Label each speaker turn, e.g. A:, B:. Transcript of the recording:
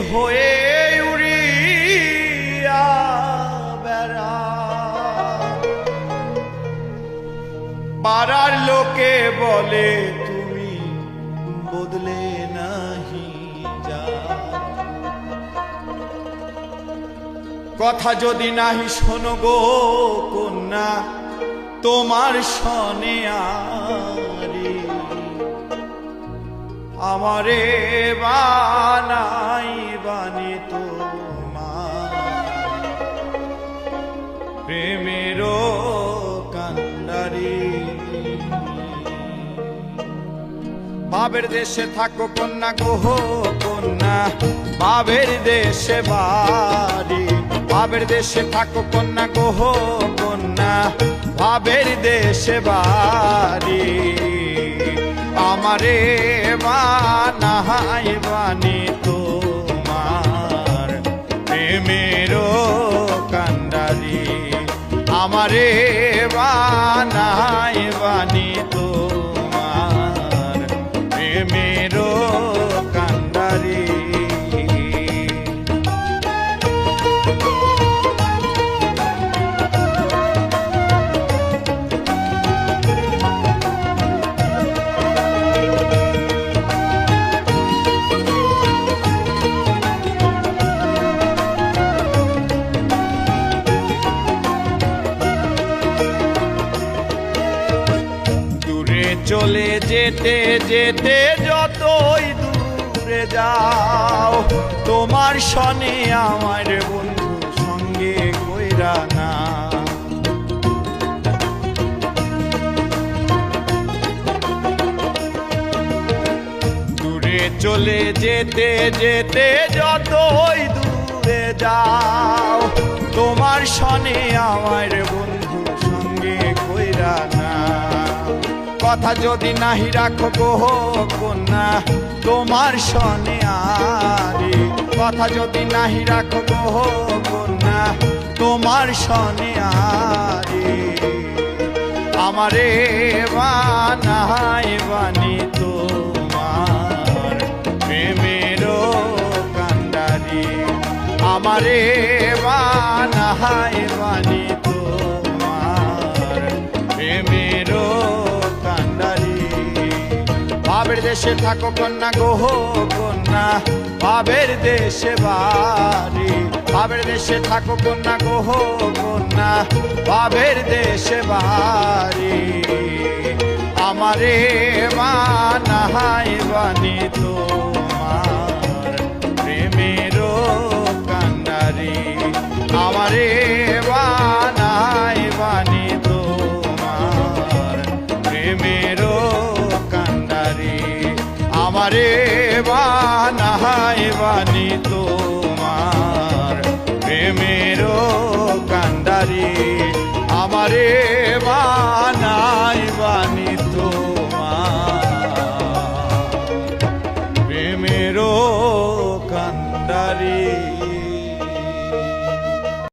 A: হয়ে উড়িয়া বেড়া পাড়ার লোকে বলে তুমি বদলে নাহি যা কথা যদি নাহি শোনো গো কন্যা তোমার শনে আরে আমারে বানাই বানি তোমার প্রেমেরও কান্ডারি বাবের দেশে থাকো কন্যা গো কন্যা বাবের দেশে বাড়ি বাবের দেশে থাকো কন্যা গো কন্যা বাবের দেশে বাড়ি আমারে বানাই বানি তোমার প্রেমেরও কান্ডারি আমারে বানাই বানি তোমার প্রেমেরও কান্ডারি চলে যেতে যেতে যতই দূরে যাও তোমার শনে আমার বন্ধু সঙ্গে কইরা না দূরে চলে যেতে যেতে যতই দূরে যাও তোমার শনে আমার বন্ধু সঙ্গে কইরা না কথা যদি নাহি রাখো গো কন্যা তোমার শনে আরে কথা যদি নাহি রাখো গো কন্যা তোমার শনে আরে আমারে বানাই বানি তোমার প্রেমেরও কান্ডারি আমারে বানাই বানি তোমার প্রেমেরও বাবের দেশে থাকো কন্যা গো কন্যা বাবের দেশে বাড়ি বাবের দেশে থাকো কন্যা গো কন্যা বাবের দেশে বাড়ি আমারে বানাই বানি তোমার প্রেমেরও কান্ডারি আমারে বানাই বানি তোমার প্রেমেরও আমারে বানাই বানি তোমার প্রেমেরও কান্ডারি আমারে বানাই বানি তোমার